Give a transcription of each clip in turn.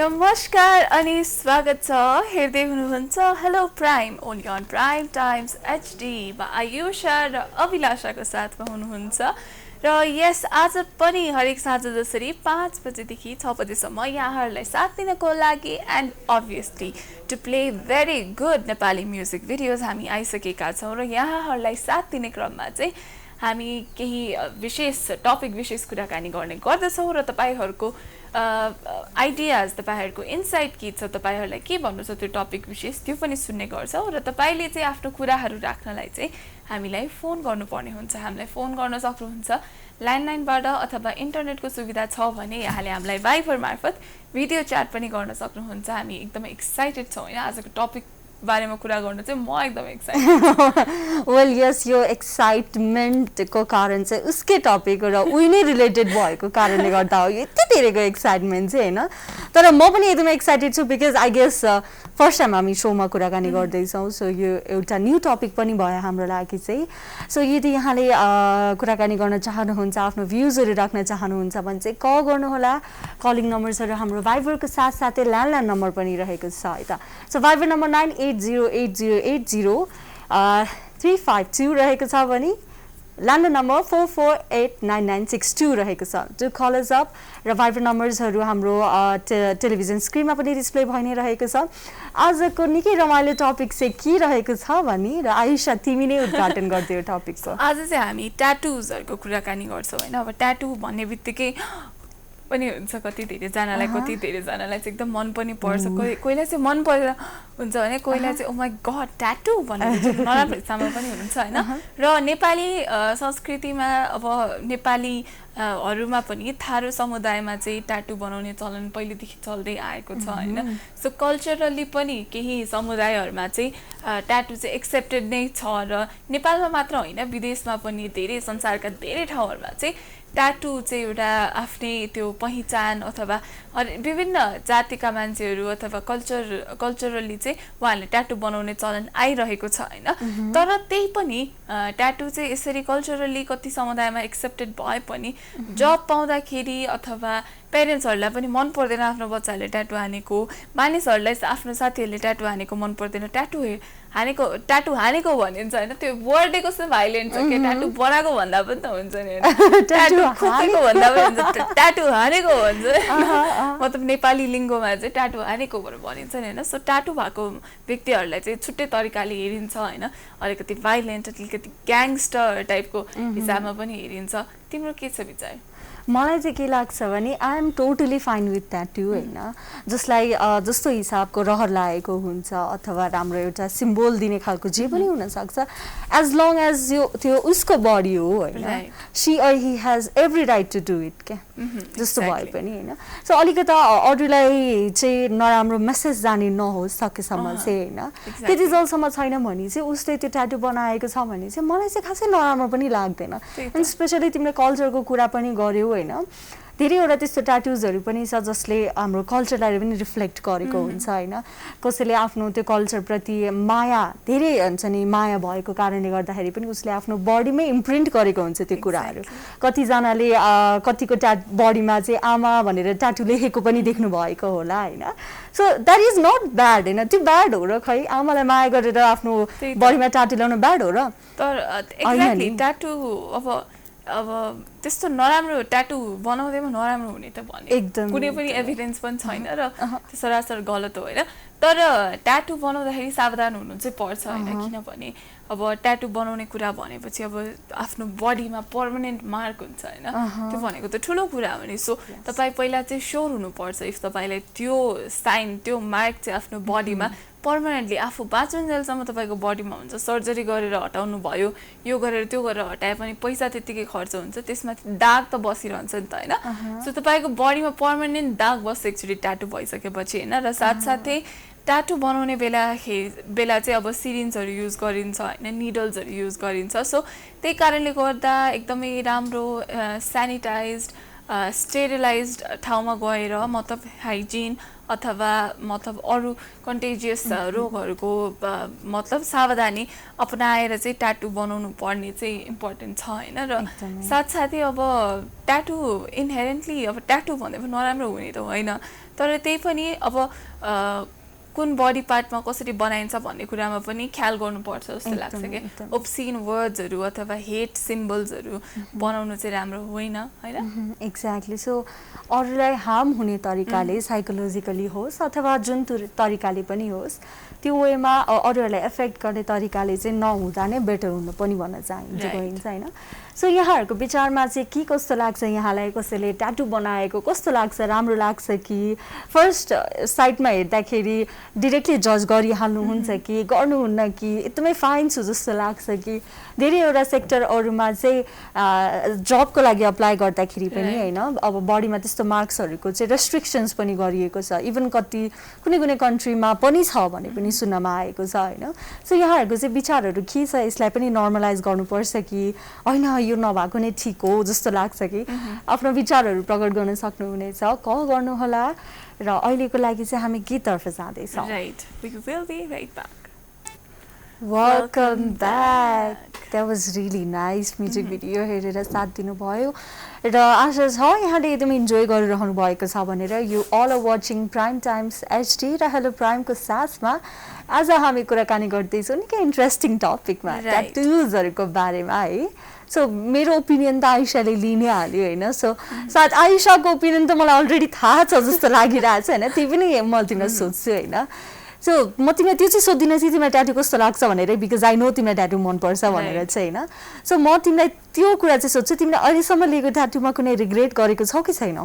नमस्कार अनि स्वागत छ हेर्दै हुनुहुन्छ hello prime only on prime times HD मा आयुषा र अभिलाषाको साथमा हुनुहुन्छ र यस आज पनि हरेक साँझ जसरी 5 बजेदेखि 6 बजेसम्म यहाँहरूलाई साथ दिनको लागि and obviously to play very good Nepali music videos हामी आइसकेका छौँ र यहाँहरूलाई साथ दिने क्रममा चाहिँ हामी केही विशेष टपिक विशेष कुराकानी गर्ने गर्दछौँ र तपाईहरुको आइडियाज तपाईहरुको इन्साइट के छ तपाईहरुलाई के भन्नु छ त्यो टपिक विशेष त्यो पनि सुन्ने गर्छौँ र तपाईले चाहिँ आफ्नो कुराहरु राख्नलाई चाहिँ हामीलाई फोन गर्नुपर्ने हुन्छ हामीलाई फोन गर्न सक्नुहुन्छ ल्यान्डलाइनबाट अथवा इन्टरनेटको सुविधा छ भने यहाँले हामीलाई भाइबर मार्फत भिडियो च्याट पनि गर्न सक्नुहुन्छ हामी एकदमै एक्साइटेड छौँ हैन आजको टपिक बारेमा कुरा गर्न चाहिँ म एकदमै एक्साइटेड वेल यस यो एक्साइटमेन्टको कारण चाहिँ उसकै टपिक र उही नै रिलेटेड भएको कारणले गर्दा हो यति धेरैको एक्साइटमेन्ट चाहिँ हैन तर म पनि एकदमै एक्साइटेड छु because I guess first time हामी शोमा कुराकानी गर्दैछौँ सो यो एउटा न्यू टपिक पनि भयो हाम्रो लागि चाहिँ सो यदि यहाँले कुराकानी गर्न चाहनुहुन्छ आफ्नो भ्युजहरू राख्न चाहनुहुन्छ भने चाहिँ कल गर्नुहोला कलिङ नम्बर्सहरू हाम्रो भाइबरको साथसाथै ल्यान्डलाइन नम्बर पनि रहेको छ है त सो भाइबर नम्बर 9808080352 रहेको छ भने ल्यान्डलाइन नम्बर 44899962 रहेको छ टु कल अस अप र भाइबर नम्बर्सहरू हाम्रो टेलिभिजन स्क्रिनमा पनि डिस्प्ले भइ नै रहेको छ आजको निकै रमाइलो टपिक चाहिँ के रहेको छ भने र आयुषा तिमी नै उद्घाटन गर्दै टपिकको आज चाहिँ हामी ट्याटुजहरुको कुराकानी गर्छौँ हैन अब ट्याटु भन्ने बित्तिकै पनि हुन्छ कति धेरै जनालाई चाहिँ एकदम मन पनि पर्छ कोहीलाई चाहिँ मन परेर हुन्छ भने कोहीलाई चाहिँ ओ माय गॉड ट्याटु भनेर नराम्रो हिसाबमा पनि हुन्छ हैन र नेपाली संस्कृतिमा अब नेपाली हरूमा पनि थारू समुदायमा चाहिँ ट्याटु बनाउने चलन पहिलेदेखि चल्दै आएको छ हैन सो कल्चरली पनि केही समुदायहरुमा चाहिँ ट्याटु चाहिँ एक्सेप्टेड नै छ र नेपालमा मात्र हैन विदेशमा पनि धेरै संसारका धेरै ठाउँहरुमा चाहिँ ट्याटु चाहिँ एउटा आफ्नै त्यो पहिचान अथवा विभिन्न जातिका मान्छेहरू अथवा कल्चरली चाहिँ उहाँहरूले ट्याटु बनाउने चलन आइरहेको छ हैन तर त्यही पनि ट्याटु चाहिँ यसरी कल्चरली कति समुदायमा एक्सेप्टेड भए पनि जब पाउँदाखेरि अथवा पेरेन्ट्सहरुलाई पनि मन पर्दैन आफ्नो बच्चाले ट्याटु हानेको मानिसहरुलाई आफ्नो साथीहरुले ट्याटु हानेको मन पर्दैन ट्याटु हानेको भनिन्छ हैन त्यो वर्ड कस्तो भाइलेन्ट छ के ट्याटु बनाएको भन्दा पनि त हुन्छ नि हैन ट्याटु खोसेको भन्दा पनि हुन्छ ट्याटु हानेको भन्छ मतलब नेपाली लिङ्गोमा चाहिँ ट्याटु हानेको भनेर भनिन्छ नि हैन सो ट्याटु भएको व्यक्तिहरुलाई चाहिँ छुट्टै तरिकाले हेरिन्छ हैन अलिकति भाइलेन्ट अलिकति ग्याङ्स्टर टाइपको हिसाबमा पनि हेरिन्छ तिम्रो के छ विचार मलाई चाहिँ के लाग्छ भने I am totally fine with tattoo हैन जसलाई जस्तो हिसाबको रहर लागेको हुन्छ अथवा राम्रो एउटा सिम्बल दिने खालको जे पनि हुन सक्छ एज लङ एज त्यो उसको बडी हो हैन she or he has every right to do it के जस्तो भए पनि हैन सो अलिकता अरूलाई चाहिँ नराम्रो मेसेज जाने नहोस् सकेसम्म चाहिँ हैन त्यति जलसम्म छैन भने चाहिँ उसले त्यो ट्याटु बनाएको छ भने चाहिँ मलाई चाहिँ खासै नराम्रो पनि लाग्दैन एन्ड स्पेशली तिमीले कल्चरको कुरा पनि गर्यौ हैन धेरैवटा त्यस्तो ट्याटुजहरु पनि छ जसले हाम्रो कल्चरलाई पनि रिफ्लेक्ट गरेको हुन्छ हैन कसैले आफ्नो त्यो कल्चर प्रति माया धेरै हुन्छ नि माया भएको कारणले गर्दाखेरि पनि उसले आफ्नो बडीमै इम्प्रिन्ट गरेको हुन्छ त्यो कुराहरु कति जनाले कतिको बडीमा चाहिँ आमा भनेर ट्याटु लेखेको पनि देख्नु भएको होला हैन so that is not bad हैन त्यो ब्याड हो र खै आमालाई माया गरेर आफ्नो बडीमा ट्याटु लगाउनु ब्याड हो र तर एक्ज्याक्टली ट्याटु अब त्यस्तो नराम्रो ट्याटु बनाउँदैमा नराम्रो हुने त भने कुनै पनि एभिडेन्स पनि छैन र त्यो सरासर गलत हो हैन तर ट्याटु बनाउँदाखेरि सावधान हुनु चाहिँ पर्छ हैन किनभने अब ट्याटु बनाउने कुरा भनेपछि अब आफ्नो बडीमा पर्मानेन्ट मार्क हुन्छ हैन त्यो भनेको त ठुलो कुरा हो नि सो तपाई पहिला चाहिँ स्योर हुनुपर्छ इफ तपाईलाई त्यो साइन त्यो मार्क चाहिँ आफ्नो बडीमा पर्मानेन्टली आफू बाँचुन्जेलसम्म तपाईको बडीमा हुन्छ सर्जरी गरेर हटाउनु भयो यो गरेर त्यो गरेर हटाए पनि पैसा त्यतिकै खर्च हुन्छ त्यसमा दाग त बसिरहन्छ नि त हैन सो तपाईको बडीमा पर्मानेन्ट दाग बस्छ एकचोटी ट्याटु भइसकेपछि हैन र साथसाथै ट्याटु बनाउने बेला चाहिँ अब सिरिन्जहरु युज गरिन्छ हैन निडल्सहरु युज गरिन्छ सो त्यही कारणले गर्दा एकदमै राम्रो स्यानिटाइज्ड स्टेरिलाइज्ड ठाउँमा गएर मतलब हाइजिन अथवा मतलब अरू कन्टेजियस रोगहरूको मतलब सावधानी अपनाएर चाहिँ ट्याटु बनाउनु पर्ने चाहिँ इम्पोर्टेन्ट छ होइन र साथसाथै अब ट्याटु इनहेरेन्टली अब ट्याटु भन्दै पनि नराम्रो हुने त होइन तर त्यही पनि अब कुन बडी पार्टमा कसरी बनाइन्छ भन्ने कुरामा पनि ख्याल गर्नुपर्छ जस्तो लाग्छ कि ओब्सिन वर्ड्सहरू अथवा हेट सिम्बल्सहरू बनाउनु चाहिँ राम्रो होइन होइन एक्ज्याक्टली सो अरूलाई हार्म हुने तरिकाले साइकोलोजिकली होस् अथवा जुन तरिकाले पनि होस् त्यो वेमा अरूहरूलाई एफेक्ट गर्ने तरिकाले चाहिँ नहुँदा नै बेटर हुनु पनि भन्न चाहिन्छ होइन सो यहाँहरूको विचारमा चाहिँ के कस्तो लाग्छ यहाँलाई कसैले ट्याटु बनाएको कस्तो लाग्छ राम्रो लाग्छ कि फर्स्ट साइडमा हेर्दाखेरि डिरेक्टली जज गरिहाल्नुहुन्छ कि गर्नुहुन्न कि एकदमै फाइन छु जस्तो लाग्छ कि धेरैवटा सेक्टरहरूमा चाहिँ जबको लागि अप्लाई गर्दाखेरि पनि होइन अब बडीमा त्यस्तो मार्क्सहरूको चाहिँ रेस्ट्रिक्सन्स पनि गरिएको छ इभन कति कुनै कुनै कन्ट्रीमा पनि छ भने पनि सुन्नमा आएको छ होइन सो यहाँहरूको चाहिँ विचारहरू के छ यसलाई पनि नर्मलाइज गर्नुपर्छ कि होइन यो नभएको नै ठिक हो जस्तो लाग्छ कि आफ्नो विचारहरू प्रकट गर्न सक्नुहुनेछ कल गर्नुहोला र अहिलेको लागि चाहिँ हामी गीततर्फ जाँदैछौँ welcome back that was really nice music video हेरेर साथ दिनुभयो र आशा छ यहाँले एकदमै इन्जोय गरिरहनु भएको छ भनेर you all are watching prime times HD र हेलो प्राइमको साथमा आज हामी कुराकानी गर्दैछौँ निकै इन्ट्रेस्टिङ टपिकमा ट्याटुजहरूको बारेमा है सो मेरो ओपिनियन त आइसाले लिइ नै हाल्यो होइन सो सायद आइसाको ओपिनियन त मलाई अलरेडी थाहा छ जस्तो लागिरहेको छ होइन त्यही पनि म तिमीलाई सोध्छु होइन सो म तिमीलाई त्यो चाहिँ सोध्दिनँ कि तिमीलाई ट्याटु कस्तो लाग्छ भनेर बिकज आई नो तिमीलाई ट्याटु मनपर्छ भनेर चाहिँ होइन सो म तिमीलाई त्यो कुरा चाहिँ सोध्छु तिमीले अहिलेसम्म लिएको ट्याटुमा कुनै रिग्रेट गरेको छौ कि छैन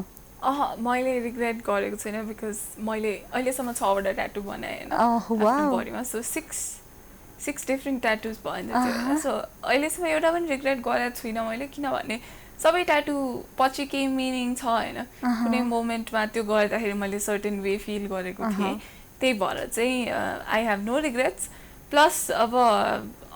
मैले रिग्रेट गरेको छैन बिकज मैले अहिलेसम्म 6वटा ट्याटु बनाएँ होइन बडीमा सो 6 डिफ्रेन्ट ट्याटुज भयो होइन सो अहिलेसम्म एउटा पनि रिग्रेट गरेको छुइनँ मैले किनभने सबै ट्याटु पछि केही मिनिङ छ होइन कुनै मोमेन्टमा त्यो गर्दाखेरि मैले सर्टेन वे फिल गरेको थिएँ त्यही भएर चाहिँ I have no regrets plus अब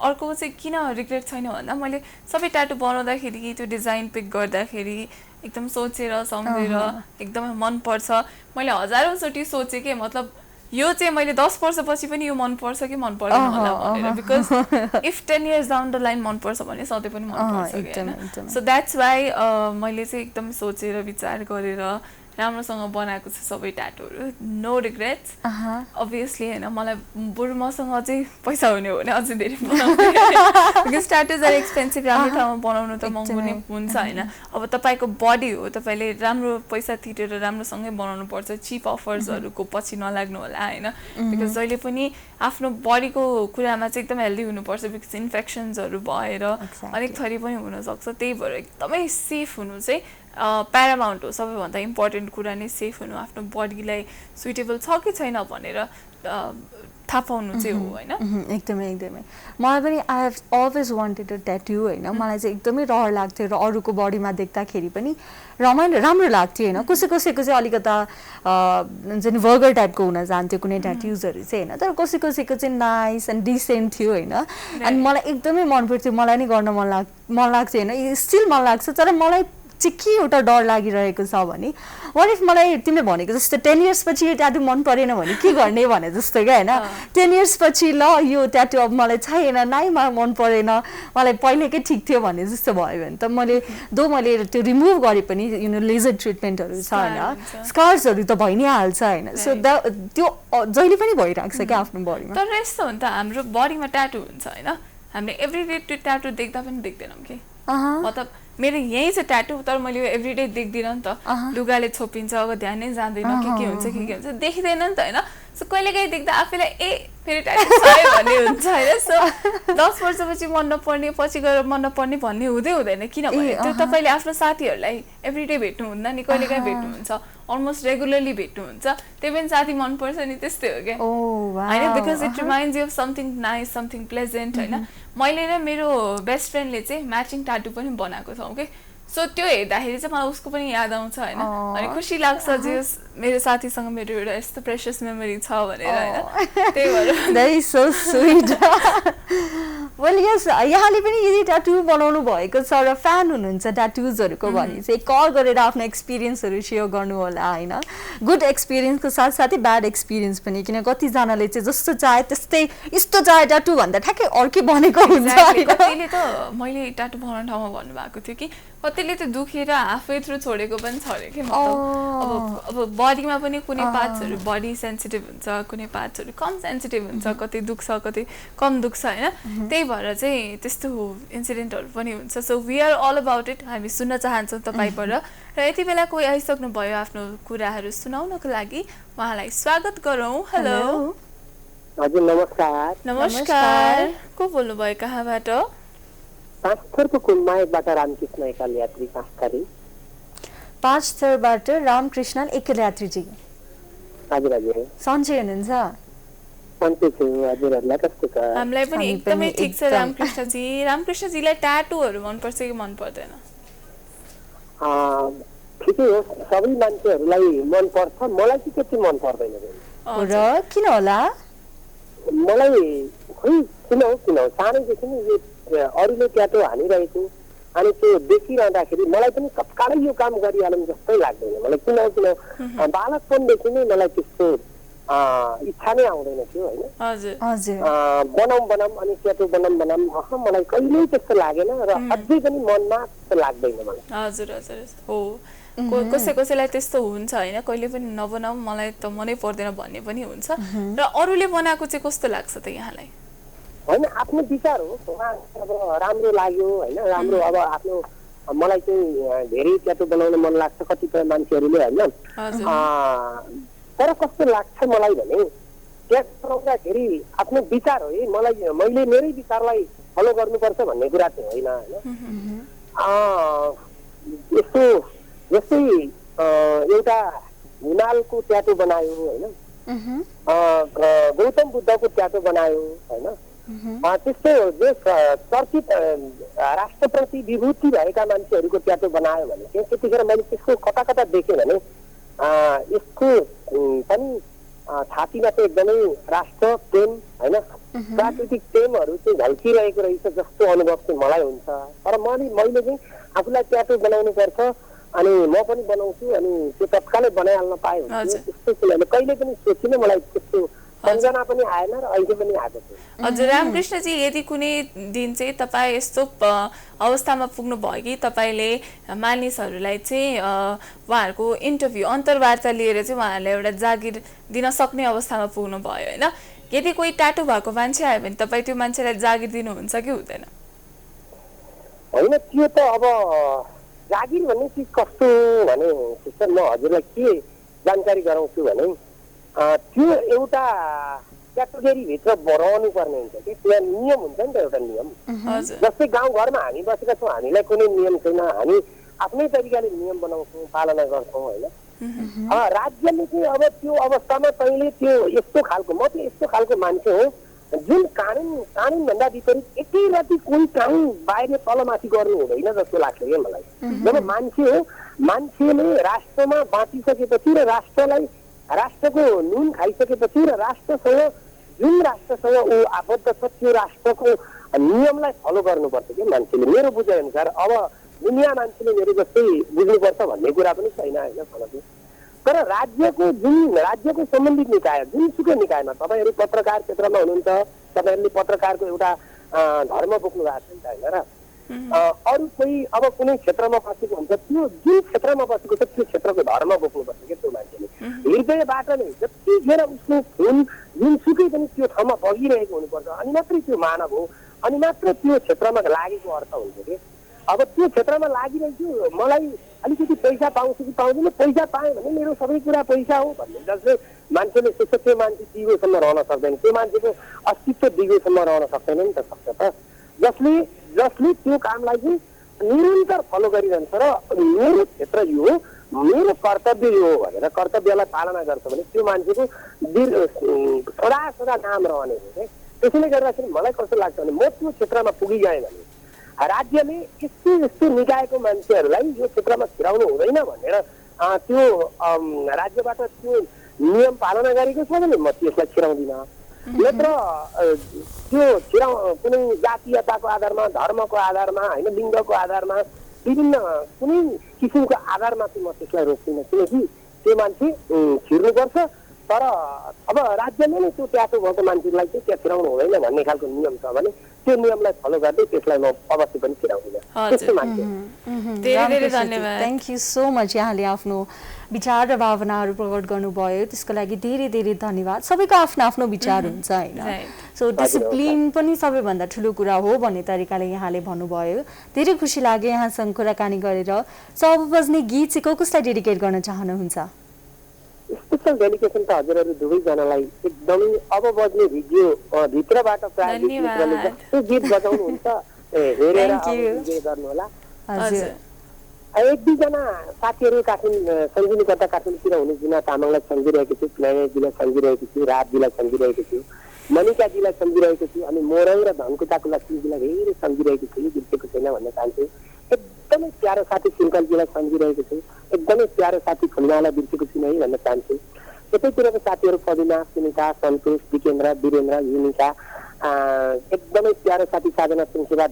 अर्को चाहिँ किन रिग्रेट छैन भन्दा मैले सबै ट्याटु बनाउँदाखेरि त्यो डिजाइन पिक गर्दाखेरि एकदम सोचेर सम्झेर एकदमै मनपर्छ मैले हजारौँचोटि सोचेँ कि मतलब यो चाहिँ मैले 10 वर्षपछि पनि यो मनपर्छ कि मन पर्दैन होला भनेर because if 10 years down the line मनपर्छ भने सधैँ पनि मनपर्छ सो द्याट्स वाइ मैले चाहिँ एकदम सोचेर विचार गरेर राम्रोसँग बनाएको छ सबै ट्याटुहरू नो रिग्रेट्स अभियसली होइन मलाई बरु मसँग चाहिँ पैसा हुने हो भने अझै धेरै बनाउँछु बिकज ट्याटुज आर एक्सपेन्सिभ राम्रो ठाउँमा बनाउनु त महँगो नै हुन्छ होइन अब तपाईँको बडी हो तपाईँले राम्रो पैसा तिरेर राम्रोसँगै बनाउनु पर्छ चिप अफर्सहरूको पछि नलाग्नु होला होइन बिकज जहिले पनि आफ्नो बडीको कुरामा चाहिँ एकदम हेल्दी हुनुपर्छ बिकज इन्फेक्सन्सहरू भएर अनेक थरी पनि हुनसक्छ त्यही भएर एकदमै सेफ हुनु चाहिँ प्यारामाउन्ट हो सबैभन्दा इम्पोर्टेन्ट कुरा नै सेफ हुनु आफ्नो बडीलाई सुइटेबल छ कि छैन भनेर थाहा पाउनु चाहिँ हो होइन एकदमै एकदमै मलाई पनि I have always wanted a tattoo होइन मलाई चाहिँ एकदमै रहर लाग्थ्यो र अरूको बडीमा देख्दाखेरि पनि राम्रो लाग्थ्यो होइन कसैको चाहिँ अलिकता हुन्छ नि भर्गर टाइपको हुन जान्थ्यो कुनै ट्याटुजहरू चाहिँ होइन तर कसैको चाहिँ नाइस एन्ड डिसेन्ट थियो होइन एन्ड मलाई एकदमै मन पर्थ्यो मलाई नै गर्न मन लाग्थ्यो होइन स्टिल मन लाग्छ तर मलाई चाहिँ के एउटा डर लागिरहेको छ भने वाट इफ मलाई तिमीले भनेको जस्तो 10 इयर्स पछि यो ट्याटु मन परेन भने के गर्ने भने जस्तो क्या होइन 10 इयर्स पछि ल यो ट्याटु अब मलाई छैन नाइमा मन परेन मलाई पहिलेकै ठिक थियो भने जस्तो भयो भने त मैले त्यो रिमुभ गरे पनि यु नो लेजर ट्रिटमेन्टहरू छ होइन स्कार्सहरू त भइ नै हाल्छ होइन सो त्यो जहिले पनि भइरहेको छ क्या आफ्नो बडीमा तर यस्तो हो नि त हाम्रो बडीमा ट्याटु हुन्छ होइन हामीले एभ्री डे ट्याटु देख्दा पनि देख्दैनौँ कि मतलब मेरो यही छ ट्याटु तर मैले यो एभ्रिडे देख्दिनँ नि त लुगाले छोपिन्छ अब ध्यान नै जाँदैन के हुन्छ देखिँदैन नि त होइन सो कहिलेकाहीँ देख्दा आफैलाई फेरि ट्याटु छ भन्ने हुन्छ होइन सो 10 वर्षपछि मन नपर्ने पछि गएर मन नपर्ने भन्ने हुँदैन किनभने त्यो तपाईँले आफ्नो साथीहरूलाई एभ्रिडे भेट्नुहुन्न नि कहिलेकाहीँ भेट्नुहुन्छ अलमोस्ट रेगुलरली भेट्नुहुन्छ त्यही पनि साथी मनपर्छ नि त्यस्तै हो क्या होइन because it reminds you of something nice something pleasant होइन मैले र मेरो बेस्ट फ्रेन्डले चाहिँ म्याचिङ ट्याटु पनि बनाएको छौँ कि सो त्यो हेर्दाखेरि चाहिँ मलाई उसको पनि याद आउँछ होइन अनि खुसी लाग्छ जे मेरो साथीसँग मेरो एउटा यस्तो प्रेसियस मेमोरी छ भनेर होइन त्यही भएर that is so sweet well yes, यहाँले पनि यदि ट्याटु बनाउनु भएको छ र फ्यान हुनुहुन्छ ट्याटुजहरूको भने चाहिँ कल गरेर आफ्नो एक्सपिरियन्सहरू सेयर गर्नु होला होइन। गुड एक्सपिरियन्सको साथसाथै ब्याड एक्सपिरियन्स पनि, किन कतिजनाले चाहिँ जस्तो चाहे त्यस्तै यस्तो चाहे ट्याटु भन्दा ठ्याक्कै अर्कै बनेको हुन्छ होइन। कतिले त मैले ट्याटु बनाउने ठाउँमा भन्नुभएको थियो कि कतिले त दुखेर आफै थ्रु छोडेको पनि छ अरे कि अब बडीमा पनि कुनै पार्ट्सहरू बडी सेन्सिटिभ हुन्छ, कुनै पार्ट्सहरू कम सेन्सिटिभ हुन्छ, कति दुख्छ कति कम दुख्छ होइन। त्यही भएर चाहिँ त्यस्तो इन्सिडेन्टहरू पनि हुन्छ। So we are all about it, हामी सुन्न चाहन्छौँ तपाईँबाट। र यति बेला कोही आइसक्नु भयो आफ्नो कुराहरू सुनाउनको लागि, उहाँलाई स्वागत गरौँ। हेलो हजुर नमस्कार। नमस्कार, को बोल्नुभयो कहाँबाट? पाँचथरको कुलमायाबाट रामकृष्ण एकाल यात्री पाँचथरी। पाँचथरबाट रामकृष्ण एकाल यात्रीजी। हजुर हजुर सन्चै हुनुहुन्छ? सन्चै छु। हजुरहरूलाई कस्तो छ? हामीलाई पनि एकदमै ठिक छ रामकृष्णजी। रामकृष्णजीलाई ट्याटुहरू मनपर्छ कि मन पर्दैन? ठिकै हो, सबै मान्छेहरूलाई मनपर्छ, मलाई चाहिँ त्यति मन पर्दैन। र किन होला? मलाई खोइ किन हो सानैदेखि नै यो अरूले ट्याटु हानिरहेको अनि त्यो देखिरहँदाखेरि मलाई पनि तत्कालै यो काम गरिहालौँ जस्तै लाग्दैन मलाई। किन बालकपनदेखि नै मलाई त्यस्तो इच्छा नै आउँदैन थियो होइन। बनाऊँ अनि ट्याटु बनाऊँ मलाई कहिल्यै त्यस्तो लागेन र अझै पनि मनमा त्यस्तो लाग्दैन मलाई। हजुर हजुर हो, कसैलाई त्यस्तो हुन्छ होइन, कहिले पनि नबनाऊ मलाई त मनै पर्दैन भन्ने पनि हुन्छ। र अरूले बनाएको चाहिँ कस्तो लाग्छ त यहाँलाई? होइन आफ्नो विचार हो, अब राम्रो लाग्यो होइन, राम्रो अब आफ्नो मलाई चाहिँ धेरै ट्याटु बनाउन मन लाग्छ कतिपय मान्छेहरूले होइन। तर कस्तो लाग्छ मलाई भने ट्याटु बनाउँदाखेरि आफ्नो विचार हो है, मैले मेरै विचारलाई फलो गर्नुपर्छ भन्ने कुरा चाहिँ होइन होइन। यस्तो जस्तै एउटा हिमालको ट्याटु बनायो होइन, गौतम बुद्धको ट्याटु बनायो होइन, त्यस्तै जो चर्चित राष्ट्रप्रति विभूति भएका मान्छेहरूको ट्याटु बनायो भने चाहिँ त्यतिखेर मैले त्यसको कता कता देखेँ भने यसको पनि छातीमा चाहिँ एकदमै राष्ट्र प्रेम होइन प्राकृतिक प्रेमहरू चाहिँ झल्किरहेको रहेछ जस्तो अनुभव चाहिँ मलाई हुन्छ। तर मैले चाहिँ आफूलाई ट्याटु बनाउनु पर्छ अनि म पनि बनाउँछु अनि त्यो तत्कालै बनाइहाल्न पाएँ भने त्यस्तो चाहिँ कहिले पनि सोचिनँ, मलाई त्यस्तो सम्झना पनि आएन र अहिले पनि आएको छ। हजुर रामकृष्णजी, यदि कुनै दिन चाहिँ तपाईँ यस्तो अवस्थामा पुग्नु भयो कि तपाईँले मानिसहरूलाई चाहिँ उहाँहरूको इन्टरभ्यू अन्तर्वार्ता लिएर चाहिँ उहाँहरूलाई एउटा जागिर दिन सक्ने अवस्थामा पुग्नु भयो होइन, यदि कोही ट्याटु भएको मान्छे आयो भने तपाईँ त्यो मान्छेलाई जागिर दिनुहुन्छ कि हुँदैन? होइन त्यो त अब जागिर भन्ने चिज कस्तो भने सिस्टर म हजुरलाई के जानकारी गराउँछु भने त्यो एउटा क्याटेगोरीभित्र रहनु पर्ने हुन्छ कि त्यहाँ नियम हुन्छ नि त, एउटा नियम। जस्तै गाउँघरमा हामी बसेका छौँ, हामीलाई कुनै नियम छैन, हामी आफ्नै तरिकाले नियम बनाउँछौँ पालना गर्छौँ होइन। राज्यले चाहिँ अब त्यो अवस्थामा तैँले त्यो यस्तो खालको म चाहिँ यस्तो खालको मान्छे हो जुन कानुनभन्दा विपरीत एकै राति कोही कानुन बाहिर तलमाथि गर्नु हुँदैन जस्तो लाग्छ क्या मलाई। जब मान्छे हो, मान्छेले राष्ट्रमा बाँचिसकेपछि र राष्ट्रको नुन खाइसकेपछि र जुन राष्ट्रसँग ऊ आबद्ध छ त्यो राष्ट्रको नियमलाई फलो गर्नुपर्छ कि मान्छेले, मेरो बुझाइ अनुसार। अब दुनियाँ मान्छेले मेरो जस्तै बुझ्नुपर्छ भन्ने कुरा पनि छैन होइन। तर राज्यको सम्बन्धित निकाय जुनसुकै निकायमा तपाईँहरू पत्रकार क्षेत्रमा हुनुहुन्छ, तपाईँहरूले पत्रकारको एउटा धर्म बोक्नु भएको छ नि त होइन र। अरू कोही अब कुनै क्षेत्रमा बसेको हुन्छ, त्यो जुन क्षेत्रमा बसेको छ त्यो क्षेत्रको धर्म बोक्नुपर्छ क्या त्यो मान्छेले। हृदयबाट नै जतिखेर उसको खून जुनसुकै पनि त्यो ठाउँमा बगिरहेको हुनुपर्छ अनि मात्रै त्यो मानव हो, अनि मात्र त्यो क्षेत्रमा लागेको अर्थ हुन्छ कि। अब त्यो क्षेत्रमा लागिरहेको मलाई अलिकति पैसा पाउँछु कि पाउँदैन, पैसा पाएँ भने मेरो सबै कुरा पैसा हो भन्ने जसले मान्छेले सोच्छ त्यो मान्छे दिगोसम्म रहन सक्दैन, त्यो मान्छेको अस्तित्व दिगोसम्म रहन सक्दैन नि त। सक्छ त जसले त्यो कामलाई चाहिँ निरन्तर फलो गरिरहन्छ र मेरो क्षेत्र यो हो, मेरो कर्तव्य यो हो भनेर कर्तव्यलाई पालना गर्छ भने त्यो मान्छेको सदा नाम रहने हो क्या। त्यसैले गर्दाखेरि मलाई कस्तो लाग्छ भने म त्यो क्षेत्रमा पुगिगएँ भने राज्यले यस्तो निकायको मान्छेहरूलाई यो क्षेत्रमा छिराउनु हुँदैन भनेर त्यो राज्यबाट त्यो नियम पालना गरेको छ भने म त्यसलाई छिराउँदिनँ। नत्र त्यो कुनै जातीयताको आधारमा धर्मको आधारमा होइन लिङ्गको आधारमा विभिन्न कुनै किसिमको आधारमा चाहिँ म त्यसलाई रोक्दिनँ किनकि त्यो मान्छे छिर्नुपर्छ तर अब राज्यले नै त्यो ट्याटो भएको मान्छेलाई चाहिँ त्यहाँ फिराउनु हुँदैन भन्ने खालको नियम छ भने त्यो नियमलाई फलो गर्दै त्यसलाई म अवश्य पनि फिराउँदिनँ त्यस्तो मान्छे थ्याङ्क यू सो मच यहाँले आफ्नो विचार र भावनाहरू प्रकट गर्नुभयो त्यसको लागि धेरै धेरै धन्यवाद सबैको आफ्नो आफ्नो विचार हुन्छ होइन सो डिसिप्लिन पनि सबैभन्दा ठुलो कुरा हो भन्ने तरिकाले यहाँले भन्नुभयो धेरै खुसी लाग्यो यहाँसँग कुराकानी गरेर सो अब बज्ने गीत चाहिँ कसलाई डेडिकेट गर्न चाहनुहुन्छ स्पेसल डेडिकेसन त हजुरहरू दुवैजनालाई एकदमै अब बज्ने भिडियो भित्रबाट जस्तो गीत बजाउनुहुन्छ हेरेर गर्नुहोला एक दुईजना साथीहरू काठमाडौँ सम्झिनुपर्दा काठमाडौँतिर हुने जुना तामाङलाई सम्झिरहेको छु प्लानेजीलाई सम्झिरहेको छु रातजीलाई सम्झिरहेको छु मनिकाजीलाई सम्झिरहेको छु अनि मोरङ र धनकुटाको लक्ष्मीजीलाई धेरै सम्झिरहेको छु बिर्सेको छैन भन्न चाहन्छु एकदमै प्यारो साथी सिङ्कलजीलाई सम्झिरहेको छु एकदमै प्यारो साथी फुलमालाई बिर्सेको छु है भन्न चाहन्छु यतैतिरको साथीहरू पविना सुनिता सन्तोष विकेन्द्र वीरेन्द्र युनिका एकदमै प्यारो साथी साधना सिंहसेवा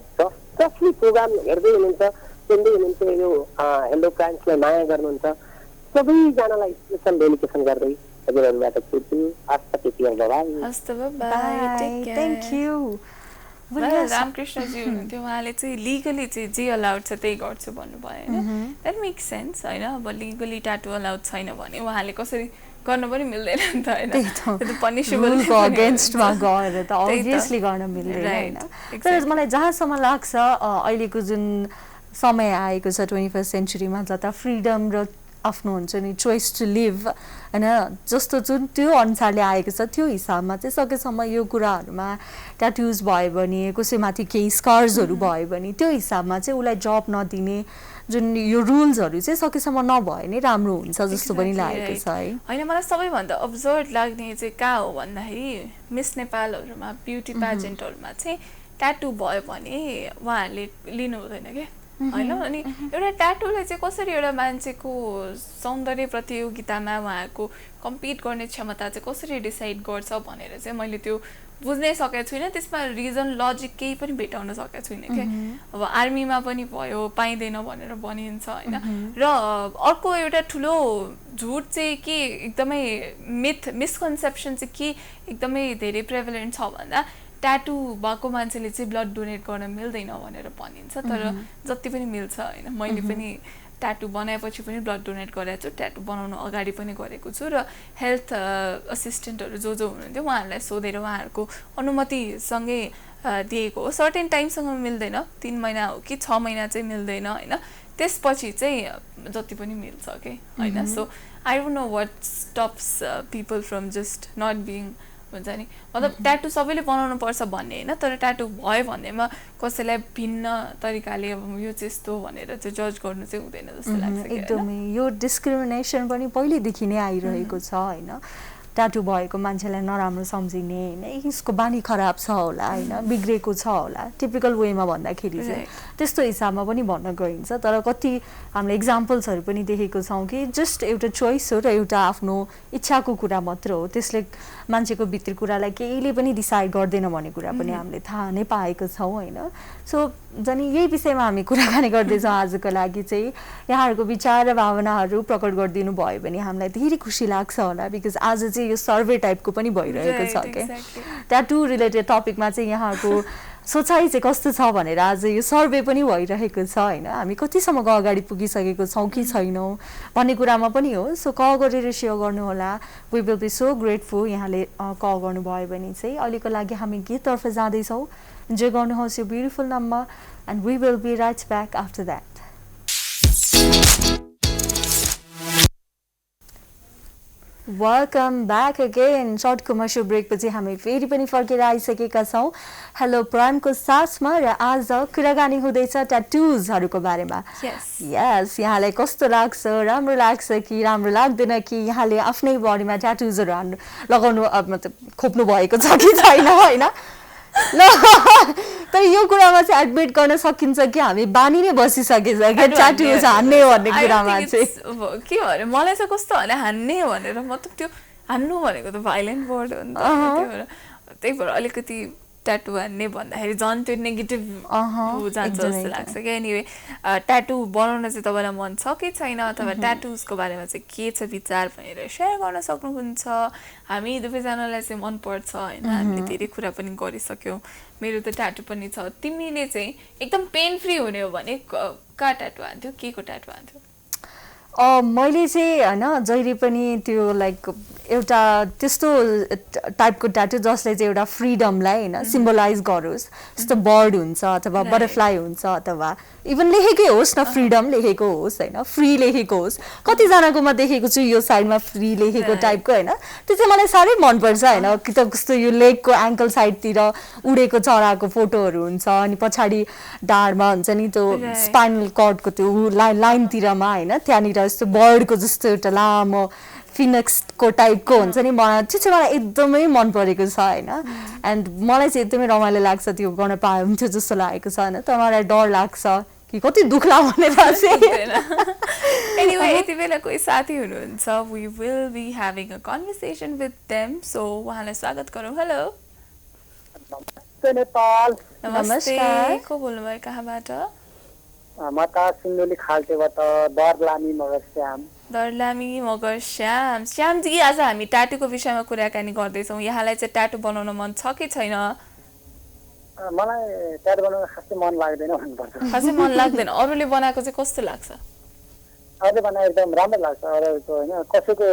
जसले प्रोग्राम हेर्दै हुनुहुन्छ सुन्दै हुनुहुन्छ यो हेलो फ्रेन्ड्सलाई माया गर्नुहुन्छ सबैजनालाई स्पेसल डेडिकेसन गर्दै हजुरहरूबाट छुट्छु हस्त त्यति थ्याङ्क यू रामकृष्णजी हुनुहुन्थ्यो उहाँले चाहिँ लिगली चाहिँ जे अलाउड छ त्यही गर्छु भन्नुभयो होइन द्याट मेक सेन्स होइन अब लिगली ट्याटु अलाउड छैन भने उहाँले कसरी गर्न पनि मिल्दैन नि त होइन त्यो पनिसेबल अगेन्स्टमा गएर त अभियसली गर्न मिल्दैन होइन तर मलाई जहाँसम्म लाग्छ अहिलेको जुन समय आएको छ 21st सेन्चुरीमा जता फ्रिडम र आफ्नो हुन्छ नि चोइस टु लिभ होइन जस्तो जुन त्यो अनुसारले आएको छ त्यो हिसाबमा चाहिँ सकेसम्म यो कुराहरूमा ट्याटुज भयो भने कसैमाथि केही स्कर्सहरू भयो भने त्यो हिसाबमा चाहिँ उसलाई जब नदिने जुन यो रुल्सहरू चाहिँ सकेसम्म नभए नै राम्रो हुन्छ जस्तो पनि लागेको छ है होइन मलाई सबैभन्दा अब्जर्भ लाग्ने चाहिँ कहाँ हो भन्दाखेरि मिस नेपालहरूमा ब्युटी पेजेन्टहरूमा चाहिँ ट्याटु भयो भने उहाँहरूले लिनु हुँदैन क्या होइन अनि एउटा ट्याटुले चाहिँ कसरी एउटा मान्छेको सौन्दर्य प्रतियोगितामा उहाँको कम्पिट गर्ने क्षमता चाहिँ कसरी डिसाइड गर्छ भनेर चाहिँ मैले त्यो बुझ्नै सकेको छुइनँ त्यसमा रिजन लजिक केही पनि भेटाउन सकेको छुइनँ क्या अब आर्मीमा पनि भयो पाइँदैन भनेर भनिन्छ होइन र अर्को एउटा ठुलो झुट चाहिँ के एकदमै मिसकन्सेप्सन चाहिँ के एकदमै धेरै प्रेभलेन्ट छ भन्दा ट्याटु भएको मान्छेले चाहिँ ब्लड डोनेट गर्न मिल्दैन भनेर भनिन्छ तर जति पनि मिल्छ होइन मैले पनि ट्याटु बनाएपछि पनि ब्लड डोनेट गरेको छु ट्याटु बनाउनु अगाडि पनि गरेको छु र हेल्थ असिस्टेन्टहरू जो हुनुहुन्थ्यो उहाँहरूलाई सोधेर उहाँहरूको अनुमतिसँगै दिएको हो सर्टेन टाइमसँग मिल्दैन 3 महिना हो कि 6 महिना चाहिँ मिल्दैन होइन त्यसपछि चाहिँ जति पनि मिल्छ कि होइन so I don't know what stops people from just not being हुन्छ नि मतलब ट्याटु सबैले बनाउनु पर्छ भन्ने होइन तर ट्याटु भयो भन्नेमा कसैलाई भिन्न तरिकाले अब यो चाहिँ यस्तो भनेर चाहिँ जज गर्नु चाहिँ हुँदैन जस्तो लाग्छ एकदमै यो डिस्क्रिमिनेसन पनि पहिलेदेखि नै आइरहेको छ होइन ट्याटु भएको मान्छेलाई नराम्रो सम्झिने होइन यसको बानी खराब छ होला होइन बिग्रेको छ होला टिपिकल वेमा भन्दाखेरि चाहिँ त्यस्तो हिसाबमा पनि भन्न गइन्छ तर कति हामीले इक्जाम्पल्सहरू पनि देखेको छौँ कि जस्ट एउटा चोइस हो र एउटा आफ्नो इच्छाको कुरा मात्र हो त्यसले मान्छेको भित्री कुरालाई केहीले पनि डिसाइड गर्दैन भन्ने कुरा पनि हामीले थाहा नै पाएको छौँ होइन सो जनि यही विषयमा हामी कुराकानी गर्दैछौँ आजको लागि चाहिँ यहाँहरूको विचार र भावनाहरू प्रकट गरिदिनु भयो भने हामीलाई धेरै खुसी लाग्छ होला बिकज आज चाहिँ यो सर्वे टाइपको पनि भइरहेको छ क्या ट्याटु रिलेटेड टपिकमा चाहिँ यहाँहरूको सोचाइ चाहिँ कस्तो छ भनेर आज यो सर्वे पनि भइरहेको छ होइन हामी कतिसम्मको अगाडि पुगिसकेको छौँ कि छैनौँ भन्ने कुरामा पनि हो सो कल गरेर सेयर गर्नुहोला we will be so grateful यहाँले कल गर्नुभयो भने चाहिँ अहिलेको लागि हामी गीततर्फ जाँदैछौँ इन्जोय गर्नुहोस् यो beautiful number and we will be right back after that welcome back again short commercial ब्रेकपछि हामी फेरि पनि फर्केर आइसकेका छौँ हेलो प्राइमको साथमा र आज कुराकानी हुँदैछ ट्याटुजहरूको बारेमा यस यहाँलाई कस्तो लाग्छ राम्रो लाग्छ कि राम्रो लाग्दैन कि यहाँले आफ्नै बडीमा ट्याटुजहरू लगाउनु मतलब खोप्नु भएको छ कि छैन होइन ल तर यो कुरामा चाहिँ एडमिट गर्न सकिन्छ कि हामी बानी नै बसिसकेछ क्या ट्याटुज हान्ने भन्ने कुरामा चाहिँ के भने मलाई चाहिँ कस्तो भने हान्ने भनेर मतलब त्यो हान्नु भनेको त भाइलेन्ट वर्ड हो नि त त्यही भएर अलिकति ट्याटु हान्ने भन्दाखेरि झन् त्यो नेगेटिभ जान्छ जस्तो लाग्छ क्या एनिवे ट्याटु बनाउन चाहिँ तपाईँलाई मन छ कि छैन अथवा ट्याटुजको बारेमा चाहिँ के छ विचार भनेर सेयर गर्न सक्नुहुन्छ हामी दुवैजनालाई चाहिँ मनपर्छ होइन हामीले धेरै कुरा पनि गरिसक्यौँ मेरो त ट्याटु पनि छ तिमीले चाहिँ एकदम पेन फ्री हुने हो भने कहाँ ट्याटु हान्थ्यौ के को ट्याटु हान्थ्यौ मैले चाहिँ होइन जहिले पनि त्यो लाइक एउटा त्यस्तो टाइपको ट्याटु जसले चाहिँ एउटा फ्रिडमलाई होइन सिम्बलाइज गरोस् जस्तो बर्ड हुन्छ अथवा बटरफ्लाई हुन्छ अथवा इभन लेखेकै होस् न फ्रिडम लेखेको होस् होइन फ्री लेखेको होस् कतिजनाकोमा देखेको छु यो साइडमा फ्री लेखेको टाइपको होइन त्यो चाहिँ मलाई साह्रै मनपर्छ होइन कि त कस्तो यो लेगको एङ्कल साइडतिर उडेको चराको फोटोहरू हुन्छ अनि पछाडि ढाडमा हुन्छ नि त्यो स्पाइनल कर्डको त्यो लाइनतिरमा होइन त्यहाँनिर यस्तो बर्डको जस्तो एउटा लामो फिनिक्सको टाइपको हुन्छ नि त्यो चाहिँ मलाई एकदमै मन परेको छ होइन एन्ड मलाई चाहिँ एकदमै रमाइलो लाग्छ त्यो गर्न पाए हुन्थ्यो जस्तो लागेको छ होइन तर मलाई डर लाग्छ कि कति दुख्ला भनेर एनिवे यति बेला कोही साथी हुनुहुन्छ we will be having a conversation with them so उहाँलाई स्वागत गरौँ हेलो नमस्ते नेपाल नमस्ते को बोल्नुभयो कहाँबाट म त सिन्धुली खाल्टेबाट दरलामी मगर श्याम दरलामी मगर श्यामजी आज हामी ट्याटुको विषयमा कुराकानी गर्दैछौँ यहाँलाई चाहिँ ट्याटु बनाउन मन छ कि छैन मलाई ट्याटु बनाउन खासै मन लाग्दैन भन्नुपर्छ खासै मन लाग्दैन अरूले बनाएको चाहिँ कस्तो लाग्छ अरूले बनाए एकदम राम्रो लाग्छ अरूको होइन कसैको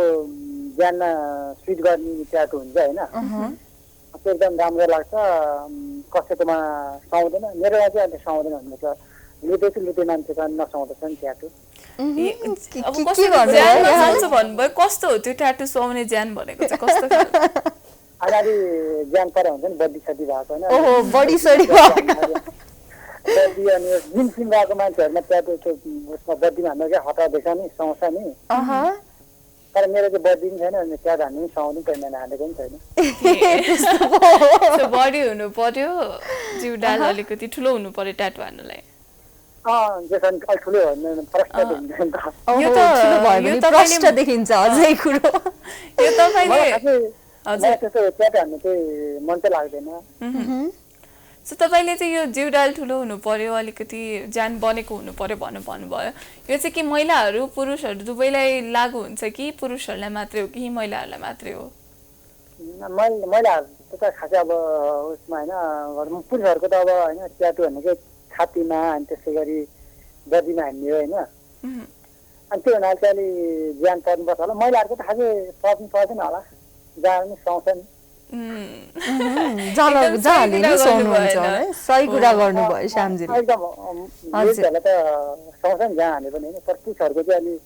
ज्यानमा स्विट गर्ने ट्याटु हुन्छ होइन त्यो एकदम राम्रो लाग्छ कसैकोमा सुहाउँदैन मेरोमा चाहिँ अहिले सुहाउँदैन भन्नुपर्छ लुटे मान्छेको नसुहाउँदछ नि ट्याटु भन्नुभयो कस्तो हो त्यो ट्याटु सुहाउने ज्यान भनेको चाहिँ कस्तो अगाडि ज्यान परे हुन्छ नि बडी सडी भएको होइन बडी सडी बडी अनि जिम भएको मान्छेहरूमा ट्याटु उसमा बडीमा हाम्रो क्या हटा देख्छ नि सुहाउँछ नि तर मेरो चाहिँ बडी पनि छैन अनि ट्याटु हान्नु पनि सुहाउनु पनि छैन हालेको पनि छैन बडी हुनु पर्यो जिउ डाल अलिकति ठुलो हुनु पर्यो ट्याटु हान्नुलाई देखिन्छ अझै कुरो यो तपाईँले सो तपाईँले चाहिँ यो जिउडाल ठुलो हुनु पर्यो अलिकति ज्यान बनेको हुनु पर्यो भन्नुभयो यो चाहिँ कि महिलाहरू पुरुषहरू दुवैलाई लागु हुन्छ कि पुरुषहरूलाई मात्रै हो कि महिलाहरूलाई मात्रै हो महिलाहरू त खासै अब उसमा होइन पुरुषहरूको त अब होइन ट्याटु भनेकै छातीमा अनि त्यसै गरी बडीमा हान्ने हो होइन अनि त्यो हुनाले चाहिँ अलि ज्यान पर्नुपर्छ होला महिलाहरूको त खासै पर्दैन होला जहाँ पनि सुहाउँछ नि सही कुरा गर्नुभयो श्यामजीले एकदम लेडीहरूलाई त सुहाउँछ नि जहाँ हाने पनि होइन तर पुरुषहरूको चाहिँ अलि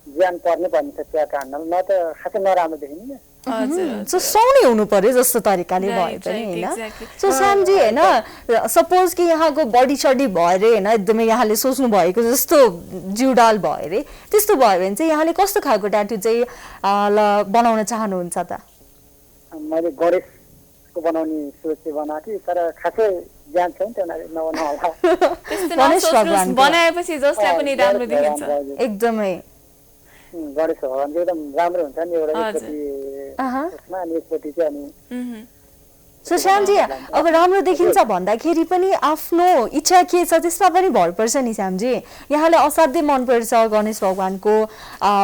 ज्यान पर्नै पर्ने छ ट्याटु हान्न न त खासै नराम्रो देखिने सो सुहाउने हुनु पर्यो जस्तो तरिकाले भए पनि होइन सो श्यामजी होइन सपोज कि यहाँको बडी सडी भयो अरे होइन एकदमै यहाँले सोच्नु भएको जस्तो जिउडाल भयो अरे त्यस्तो भयो भने चाहिँ यहाँले कस्तो खालको ट्याटु चाहिँ बनाउन चाहनुहुन्छ त मैले गणेशको बनाउने सोचे बनाएको तर खासै ज्ञान छैन त्यो बनाएपछि जसलाई पनि राम्रो देखिन्छ एकदमै गणेश भगवान चाहिँ एकदम राम्रो हुन्छ नि एउटा एकपट्टि अनि एकपट्टि चाहिँ अनि सो श्यामजी अब राम्रो देखिन्छ भन्दाखेरि पनि आफ्नो इच्छा के छ त्यसमा पनि भर पर्छ नि श्यामजी यहाँले असाध्यै मनपर्छ गणेश भगवानको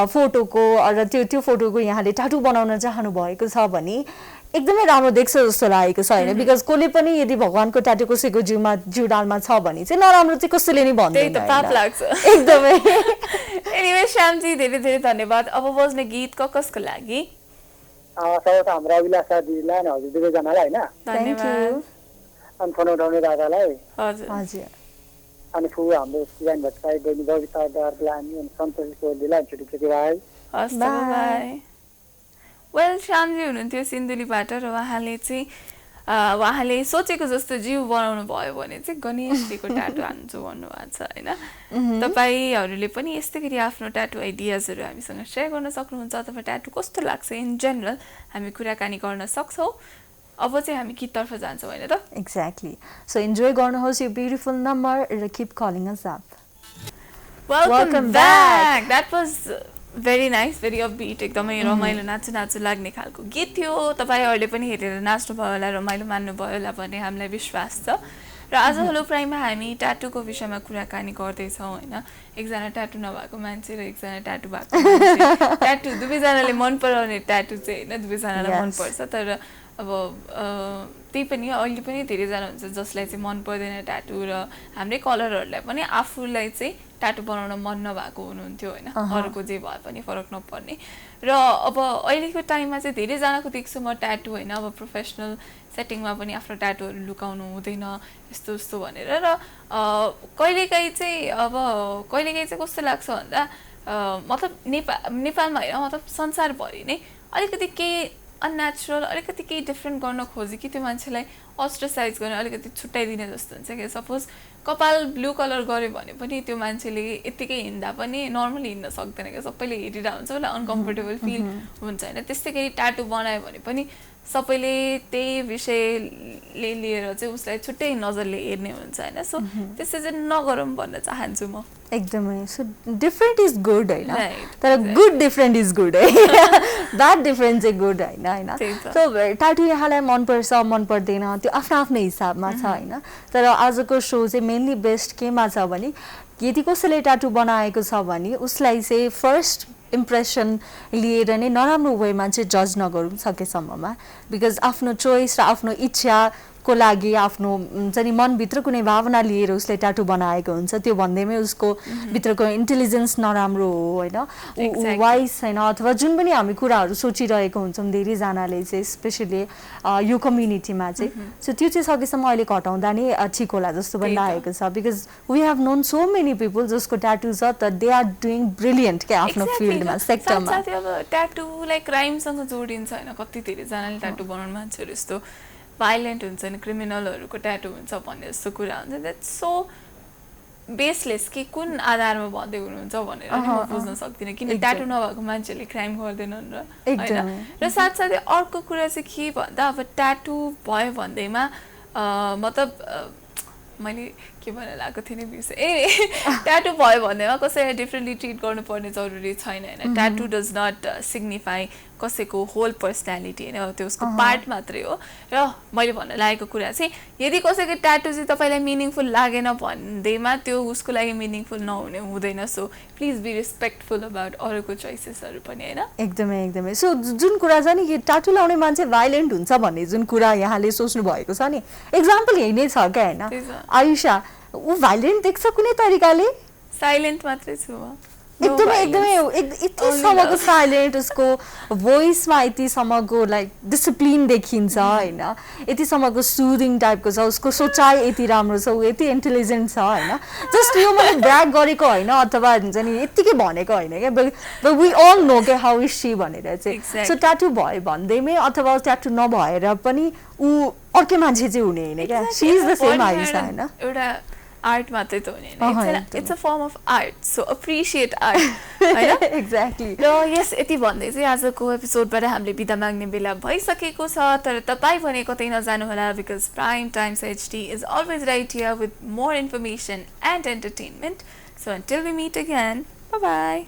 फोटोको र त्यो फोटोको यहाँले ट्याटु बनाउन चाहनु भएको छ भने एकदमै राम्रो देख्छ जस्तो लागेको छ होइन बिकज कसले पनि यदि भगवानको ट्याटु कसैको जिउडालमा छ भने चाहिँ नराम्रो चाहिँ कसैले नि भन्दैन पाप लाग्छ एकदमै एनिवे श्यामजी धेरै धेरै धन्यवाद अब बज्ने गीत कसको लागि सर्वप्रथम हाम्रो अभिलाषा दिदीलाई अनि हजुर दुवैजनालाई होइन धन्यवाद अनि फोन उठाउने दादालाई हजुर अनि फु हाम्रो सिरान भट्टराई बहिनी बबिता दरलानी अनि सन्तोष कोलीलाई छुट्टी भाइ हस् बाई वेल श्यामजी हुनुहुन्थ्यो सिन्धुलीबाट र उहाँले सोचेको जस्तो जिउ बनाउनु भयो भने चाहिँ गणेशजीको ट्याटु हान्छु भन्नुभएको छ होइन तपाईँहरूले पनि यस्तै गरी आफ्नो ट्याटु आइडियाजहरू हामीसँग सेयर गर्न सक्नुहुन्छ अथवा ट्याटु कस्तो लाग्छ इन जेनरल हामी कुराकानी गर्न सक्छौँ अब चाहिँ हामी गीततर्फ जान्छौँ होइन त एक्ज्याक्टली सो इन्जोय गर्नुहोस् यो ब्युटिफुल नम्बर र keep calling us up welcome back that was very nice, very upbeat, एकदमै रमाइलो नाच्नु नाच्नु लाग्ने खालको गीत थियो। तपाईँहरूले पनि हेरेर नाच्नुभयो होला, रमाइलो मान्नुभयो होला भन्ने हामीलाई विश्वास छ। र आज हेलो प्राइममा हामी ट्याटूको विषयमा कुराकानी गर्दैछौँ होइन। एकजना ट्याटू नभएको मान्छे र एकजना ट्याटू भएको मान्छे, ट्याटू दुवैजनाले मन पराउने ट्याटू चाहिँ होइन, दुवैजनालाई मनपर्छ। तर अब त्यही पनि अहिले पनि धेरैजना हुन्छ जसलाई चाहिँ मन पर्दैन ट्याटू, र हाम्रै कलरहरूलाई पनि आफूलाई चाहिँ ट्याटू बनाउन मन नभएको हुनुहुन्थ्यो होइन, अरूको जे भए पनि फरक नपर्ने। र अब अहिलेको टाइममा चाहिँ धेरैजनाको देख्छु म ट्याटू होइन, अब प्रोफेसनल सेटिङमा पनि आफ्नो ट्याटूहरू लुकाउनु हुँदैन यस्तो उस्तो भनेर। र कहिलेकाहीँ चाहिँ कस्तो लाग्छ भन्दा मतलब नेपालमा होइन, मतलब संसारभरि नै अलिकति केही अननेचुरल, अलिकति केही डिफ्रेन्ट गर्न खोज्यो कि त्यो मान्छेलाई अस्ट्रसाइज गर्ने अलिकति छुट्याइदिने जस्तो हुन्छ कि। सपोज कपाल ब्लू कलर गऱ्यो भने पनि त्यो मान्छेले यत्तिकै हिँड्दा पनि नर्मली हिँड्न सक्दैन क्या, सबैले हेरिरहेको हुन्छ, उसलाई अनकम्फर्टेबल फिल हुन्छ होइन। त्यस्तै गरी ट्याटू बनायो भने पनि सबैले त्यही विषयले लिएर चाहिँ उसलाई छुट्टै नजरले हेर्ने हुन्छ होइन। सो त्यस्तो चाहिँ नगरौँ भन्न चाहन्छु म। एकदमै। सो डिफ्रेन्ट इज गुड होइन, तर गुड डिफ्रेन्ट इज गुड है, ब्याड डिफ्रेन्ट चाहिँ गुड होइन होइन। सो ट्याटू यहाँलाई मनपर्छ मन पर्दैन त्यो आफ्नो आफ्नो हिसाबमा छ होइन। तर आजको सो चाहिँ मेनली बेस्ट केमा छ भने यदि कसैले ट्याटू बनाएको छ भने उसलाई चाहिँ फर्स्ट इम्प्रेसन लिएर नै नराम्रो वेमा चाहिँ जज नगरौँ सकेसम्ममा। बिकज आफ्नो चोइस र आफ्नो इच्छाको लागि आफ्नो हुन्छ नि मनभित्र कुनै भावना लिएर उसले ट्याटू बनाएको हुन्छ, त्यो भन्दैमै उसको भित्रको इन्टेलिजेन्स नराम्रो हो होइन, वाइस छैन, अथवा जुन पनि हामी कुराहरू सोचिरहेको हुन्छौँ धेरैजनाले चाहिँ स्पेसली यो कम्युनिटीमा चाहिँ। सो त्यो चाहिँ सकेसम्म अहिले घटाउँदा नै ठिक होला जस्तो पनि लागेको छ। Because we have known so many people जसको ट्याटू छ तर दे आर डुइङ ब्रिलियन्ट क्या आफ्नो फिल्डमा सेक्टरमा। अब ट्याटूलाई क्राइमसँग जोडिन्छ होइन, कति धेरैजनाले ट्याटू बनाउने मान्छेहरू यस्तो भाइलेन्ट हुन्छ नि, क्रिमिनलहरूको ट्याटू हुन्छ भन्ने जस्तो कुरा हुन्छ। द्याट्स सो बेसलेस कि कुन आधारमा भन्दै हुनुहुन्छ भनेर नि म बुझ्न सक्दिनँ, किन ट्याटू नभएको मान्छेहरूले क्राइम गर्दैनन् र होइन। र साथसाथै अर्को कुरा चाहिँ के भन्दा अब ट्याटू भयो भन्दैमा मतलब मैले के भन्न लागेको थिएँ नि बिर्सेँ। ट्याटू भयो भन्दैमा कसैलाई डिफ्रेन्टली ट्रिट गर्नुपर्ने जरुरी छैन होइन। ट्याटू डज नट सिग्निफाई कसैको होल पर्सनालिटी होइन, त्यो उसको पार्ट मात्रै हो। र मैले भन्न लागेको कुरा चाहिँ यदि कसैको ट्याटू चाहिँ तपाईँलाई मिनिङफुल लागेन भन्दैमा त्यो उसको लागि मिनिङफुल नहुने हुँदैन। So please be respectful about अरूको चोइसेसहरू पनि होइन। एकदमै एकदमै। सो जुन कुरा छ नि कि ट्याटू लाउने मान्छे भाइलेन्ट हुन्छ भन्ने जुन कुरा यहाँले सोच्नु भएको छ नि, एक्जाम्पल यही नै छ क्या होइन। आयुषा ऊ भाइलेन्ट देख्छ कुनै तरिकाले? साइलेन्ट मात्रै छु म, एकदमै एकदमै यतिसम्मको साइलेन्ट, उसको भोइसमा यतिसम्मको लाइक डिसिप्लिन देखिन्छ होइन, यतिसम्मको सुदिङ टाइपको छ, उसको सोचाइ यति राम्रो छ, ऊ यति इन्टेलिजेन्ट छ होइन। जस्ट यो मैले ब्र्याग गरेको होइन अथवा हुन्छ नि यत्तिकै भनेको होइन क्या, बट वी अल नो के हाउ इज सी भनेर चाहिँ। सो ट्याटू भयो भन्दैमै अथवा ट्याटू नभएर पनि ऊ अर्कै मान्छे चाहिँ हुने होइन क्या, she is the same Ayusha होइन। एउटा आर्ट मात्रै त हुने होइन, it's a form of art, so appreciate art होइन। एक्ज्याक्टली। र यस यति भन्दै चाहिँ आजको एपिसोडबाट हामीले बिदा माग्ने बेला भइसकेको छ। तर तपाईँ भने कतै नजानुहोला, because prime times HD is always right here with more information and entertainment. So until we meet again, bye by.